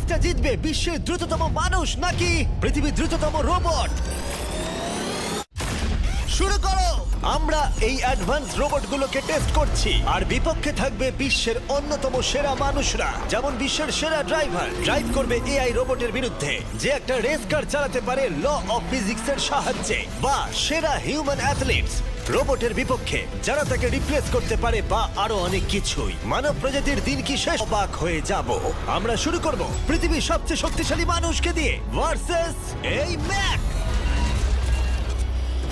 রেসটা জিতবে বিশ্বের দ্রুততম মানুষ নাকি পৃথিবীর দ্রুততম রোবট? শুরু করো। আমরা এই অ্যাডভান্স রোবটগুলোকে টেস্ট করছি আর বিপক্ষে থাকবে বিশ্বের অন্যতম সেরা মানুষরা, যেমন বিশ্বের সেরা ড্রাইভার ড্রাইভ করবে এআই রোবটের বিরুদ্ধে যে একটা রেস কার চালাতে পারে ল অফ ফিজিক্সের সাহায্যে, বা সেরা হিউম্যান অ্যাথলিটস রোবটের বিপক্ষে যারা তাকে রিপ্লেস করতে পারে, বা আরো অনেক কিছুই। মানব প্রজাতির দিন কি শেষ? অবাক হয়ে যাব। আমরা শুরু করব পৃথিবীর সবচেয়ে শক্তিশালী মানুষকে দিয়ে ভার্সেস এই ম্যাক।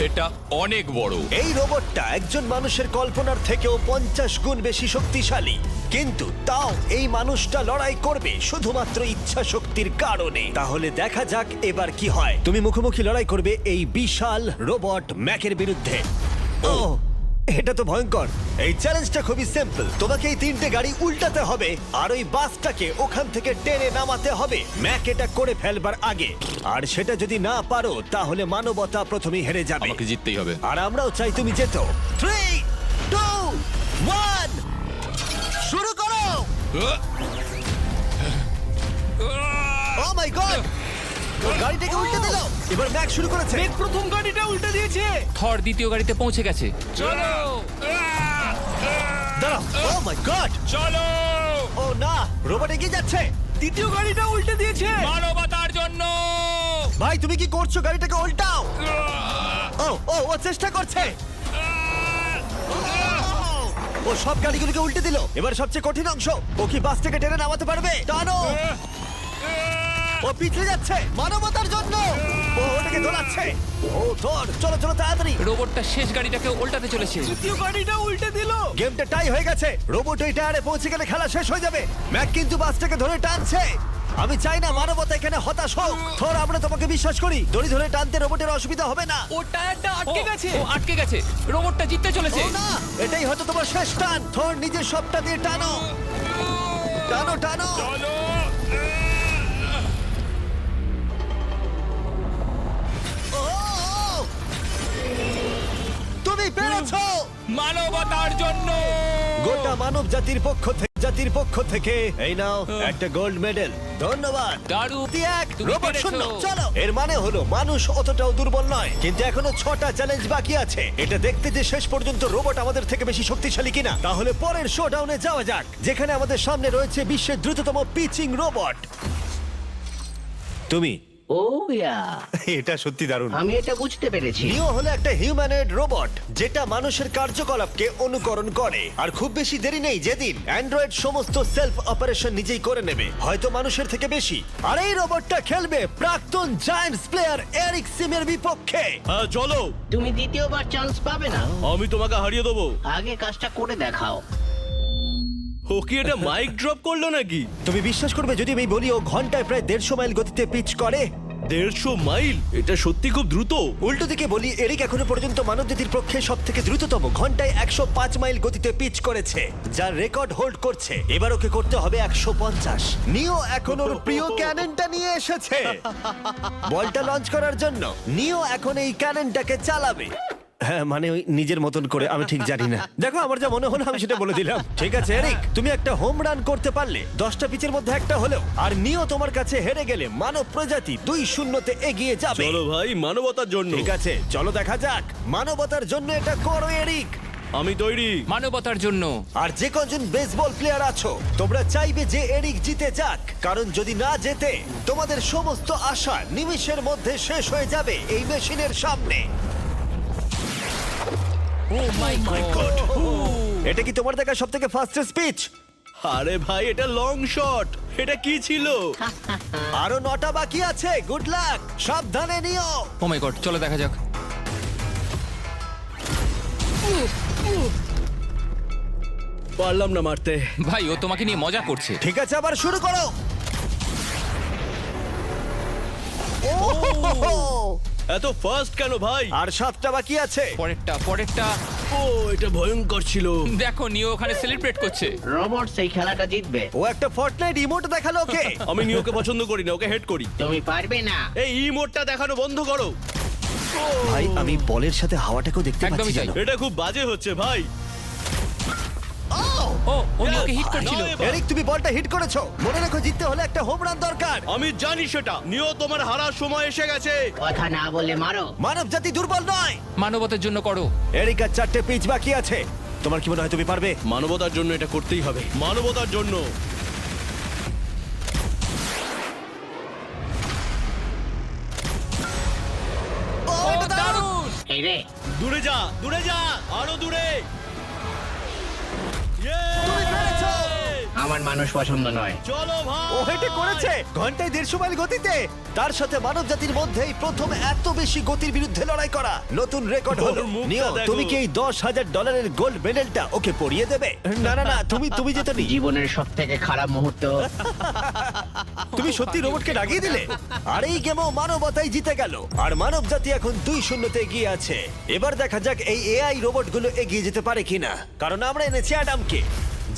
এটা অনেক বড়। এই রোবটটা একজন মানুষের কল্পনার থেকেও 50 গুণ বেশি শক্তিশালী, কিন্তু তাও এই মানুষটা লড়াই করবে শুধুমাত্র ইচ্ছা শক্তির কারণে। তাহলে দেখা যাক এবার কি হয়। তুমি মুখোমুখি লড়াই করবে এই বিশাল রোবট ম্যাকের বিরুদ্ধে। ও, এটা তো ভয়ঙ্কর। এই চ্যালেঞ্জটা খুবই সিম্পল। তোমাকে এই তিনটে গাড়ি উল্টাতে হবে আর ওই বাসটাকে ওখান থেকে টেনে নামাতে হবে ম্যাক এটা করে ফেলবার আগে। আর সেটা যদি না পারো তাহলে মানবতা প্রথমেই হেরে যাবে। আমাকে জিততেই হবে। আর আমরাও চাই তুমি যেতো। 3, 2, 1 শুরু করো। ও মাই গড, ও গাড়িটাকে উল্টে দিল। এবার ম্যাক শুরু করেছে। প্রথম গাড়িটা উল্টে দিয়েছে। থর দ্বিতীয় গাড়িতে পৌঁছে গেছে। চলো দাঁড়াও, ও মাই গড, চলো, ও না, রোবট এগিয়ে যাচ্ছে। দ্বিতীয় গাড়িটা উল্টে দিয়েছে। মানবতার জন্য। ভাই তুমি কি করছো? গাড়িটাকে উল্টাও। ও ও ও চেষ্টা করছে। ও সব গাড়িগুলোকে উল্টে দিল। এবার সবচেয়ে কঠিন অংশ, ও কি বাসটাকে টেনে নামাতে পারবে? টানো। ও পিছলে যাচ্ছে মানবতার জন্য। ও ওটাকে দোলাচ্ছে। ও ধর, চলো চলো তাড়াতাড়ি। রোবটটা শেষ গাড়িটাকে উল্টাতে চলেছে। তৃতীয় গাড়িটা উল্টে দিল। গেমটা টাই হয়ে গেছে। রোবট ওই টায়ারে পৌঁছে গেলে খেলা শেষ হয়ে যাবে। ম্যাক কিন্তু বাসটাকে ধরে টানছে। আমি চাই না মানবতা এখানে হতাশ হোক। থর, আমরা তোমাকে বিশ্বাস করি। দড়ি ধরে টানতে রোবটের অসুবিধা হবে না। ও টায়ারটা আটকে গেছে। ও আটকে গেছে। রোবটটা জিততে চলেছে। ও না, এটাই হয়তো তোমার শেষ টান। থর, নিজের সবটা দিয়ে টানো, টানো টানো। চলো। ও, ও, তুমি পেরেছো। মানবতার জন্য। গোটা মানব জাতির পক্ষ থেকে এই নাও একটা গোল্ড মেডেল। ধন্যবাদ। দারুণ। তুমি রোবট পেরেছো। শূন্য। চলো। এর মানে হলো মানুষ অতটাও দুর্বল নয়, কিন্তু এখনো 6টা চ্যালেঞ্জ বাকি আছে। এটা দেখতে যে শেষ পর্যন্ত রোবট আমাদের থেকে বেশি শক্তিশালী কিনা। তাহলে পরের শোডাউনে যাওয়া যাক, যেখানে আমাদের সামনে রয়েছে বিশ্বের দ্রুততম পিচিং রোবট। তুমি ও ইয়া, এটা সত্যি দারুণ। আমি এটা বুঝতে পেরেছি। নিও হলো একটা হিউম্যানয়েড রোবট যেটা মানুষের কার্যকলাপকে অনুকরণ করে। আর খুব বেশি দেরি নেই যেদিন অ্যান্ড্রয়েড সমস্ত সেলফ অপারেশন নিজেই করে নেবে, হয়তো মানুষের থেকে বেশি। আর এই রোবটটা খেলবে প্রাক্তন জায়ান্টস প্লেয়ার এরিক সিমের বিপক্ষে। হ্যাঁ চলো, তুমি দ্বিতীয়বার চান্স পাবে না। আমি তোমাকে হারিয়ে দেবো। আগে কাজটা করে দেখাও। ও কি এটা মাইক ড্রপ করলো নাকি? তুমি বিশ্বাস করবে যদি আমি বলি ও ঘন্টায় প্রায় 150 মাইল গতিতে পিচ করে? 150 মাইল? এটা সত্যি খুব দ্রুত। উল্টো দিকে বলি, এরিক এখনো পর্যন্ত মানবজাতির পক্ষে সব থেকে দ্রুততম ঘন্টায় 105 মাইল গতিতে পিচ করেছে, যার রেকর্ড হোল্ড করছে। এবার ওকে করতে হবে 150। নিও এখন ওর প্রিয় ক্যাননটা নিয়ে এসেছে বলটা লঞ্চ করার জন্য। নিও এখন এই ক্যাননটাকে চালাবে। হ্যাঁ, মানে ওই নিজের মতন করে, আমি ঠিক জানি না। দেখো, আমার যা মনে হলো আমি সেটা বলে দিলাম। ঠিক আছে এরিক, তুমি একটা হোম রান করতে পারলে 10টা পিচের মধ্যে একটা হলেও, আর নিও তোমার কাছে হেরে গেলে মানব প্রজাতি 2-0 এগিয়ে যাবে। চলো ভাই, মানবতার জন্য। ঠিক আছে, চলো দেখা যাক। মানবতার জন্য এটা করো এরিক। আমি তৈরি। মানবতার জন্য। আর যে কজন বেসবল প্লেয়ার আছো, তোমরা চাইবে যে এরিক জিতে যাক, কারণ যদি না জেতে তোমাদের সমস্ত আশা নিমিষের মধ্যে শেষ হয়ে যাবে এই মেশিনের সামনে। ও মাই গড। এটা কি তোমার দেখা সব থেকে ফাস্টেস্ট পিচ? আরে ভাই, এটা লং শট। এটা কি ছিল? আরো 9টা বাকি আছে। গুড লাক, সাবধানে নিও। ও মাই গড, চলো দেখা যাক। পারলাম না মারতে। ভাই, ও তোমাকে নিয়ে মজা করছে। ঠিক আছে, আবার শুরু করো। এত ফাস্ট কেন ভাই? আর 7টা বাকি আছে। পরেরটা। ও, এটা ভয়ঙ্কর ছিল। দেখো, নিও ওখানে সেলিব্রেট করছে। রোবট সেই খেলাটা জিতবে। ও একটা ফর্টনাইট ইমোট দেখালো ওকে। আমি নিওকে পছন্দ করি না, ওকে হেড করি। তুমি পারবে না। এই ইমোটটা দেখানো বন্ধ করো। ভাই, আমি বলের সাথে হাওয়াটাকেও দেখতে একদমই পাচ্ছি তাই। জানো। এটা খুব বাজে হচ্ছে ভাই। ও ও নিওকে হিট করছিল। নাও এবার। এরিক তুমি বলটা হিট করেছো, মনে রেখো জিততে হলে একটা হোম রান দরকার। আমি জানি সেটা। নিও, তোমার হারার সময় এসে গেছে। কথা না বলে মারো। মানব জাতি দুর্বল নয়। মানবতার জন্য করো। এরিক আর 4টে পিচ বাকি আছে, তোমার কি মনে হয় তুমি পারবে? মানবতার জন্য এটা করতেই হবে, মানবতার জন্য। ও, এটা দারুণ! এই রে, দূরে যা, দূরে যা, আরো দূরে। তুমি পেরেছো! আমার মানুষ পছন্দ নয়। চলো ভাই। ও হেটে করেছে ঘন্টায় 150 মাইল গতিতে। তার সাথে মানব জাতির মধ্যেই প্রথম এত বেশি গতির বিরুদ্ধে লড়াই করা নতুন রেকর্ড হলো। ওর মুখটা নিও, দেখো। তুমি কি এই $10,000 গোল্ড মেডেলটা ওকে পরিয়ে দেবে? না না না, তুমি যেতে নি। জীবনের সব থেকে খারাপ মুহূর্ত। তুমি সত্যি রোবটকে ডাকিয়ে দিলে। আর এই গেমও মানবতাই জিতে গেল, আর মানব জাতি এখন 2-0 এগিয়ে আছে। এবার দেখা যাক এই এআই রোবটগুলো এগিয়ে যেতে পারে কিনা, কারণ আমরা এনেছি অ্যাডামকে,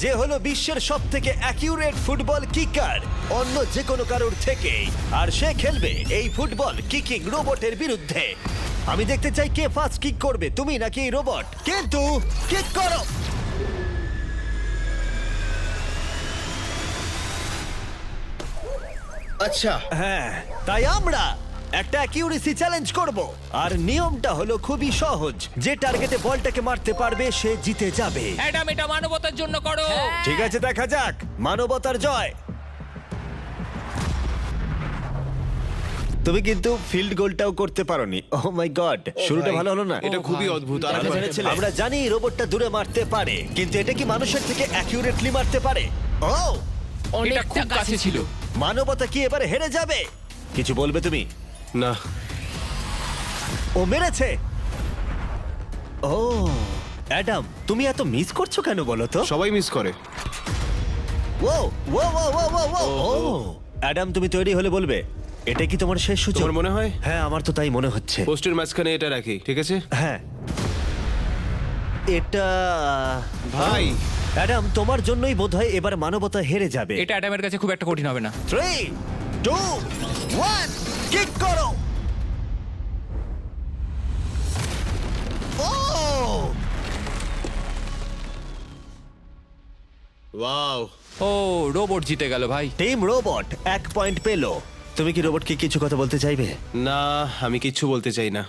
যে হলো বিশ্বের সব থেকে অ্যাকিউরেট ফুটবল কিকার অন্য যে কোনো কারোর থেকে। আর সে খেলবে এই ফুটবল কিকিং রোবটের বিরুদ্ধে। আমি দেখতে চাই কে ফার্স্ট কিক করবে, তুমি নাকি এই রোবট। কিন্তু কিক করো। আচ্ছা, হ্যাঁ, তাই আমরা একটা অ্যাকিউরেসি চ্যালেঞ্জ করব। আর নিয়মটা হলো খুবই সহজ, যে টার্গেটে বলটাকে মারতে পারবে সে জিতে যাবে। অ্যাডাম, এটা মানবতার জন্য করো। ঠিক আছে, দেখা যাক মানবতার জয়। তুমি কিন্তু ফিল্ড গোলটাও করতে পারোনি। ও মাই গড, শুরুটা ভালো হলো না। এটা খুবই অদ্ভুত। আর আমরা জেনেছিলাম। আমরা জানি রোবটটা দূরে মারতে পারে, কিন্তু এটা কি মানুষের থেকে অ্যাকিউরেটলি মারতে পারে? ও, এটা খুব কাছে ছিল। মানবতা কি এবারে হেরে যাবে? কিছু বলবে তুমি? না, ও মেরেছে। ও অ্যাডাম, তুমি এত মিস করছো কেন বলো তো? সবাই মিস করে। ও ও ও ও ও ও ও অ্যাডাম, তুমি তৈরি হলে বলবে। এটা কি তোমার শেষ সুযোগ? তোমার মনে হয়? হ্যাঁ, আমার তো তাই মনে হচ্ছে। পোস্টের মাঝখানে এটা রাখি, ঠিক আছে? হ্যাঁ, এটা ভাই। অ্যাডাম, তোমার জন্যই বোধহয় এবার মানবতা হেরে যাবে। এটা অ্যাডামের কাছে খুব একটা কঠিন হবে না। 3, 2, 1, কিক করো। ও ওয়াও। ও, রোবট জিতে গেল ভাই। টিম রোবট 1 পয়েন্ট পেল। তুমি কি রোবটকে কিছু কথা বলতে চাইবে? না, আমি কিচ্ছু বলতে চাই না।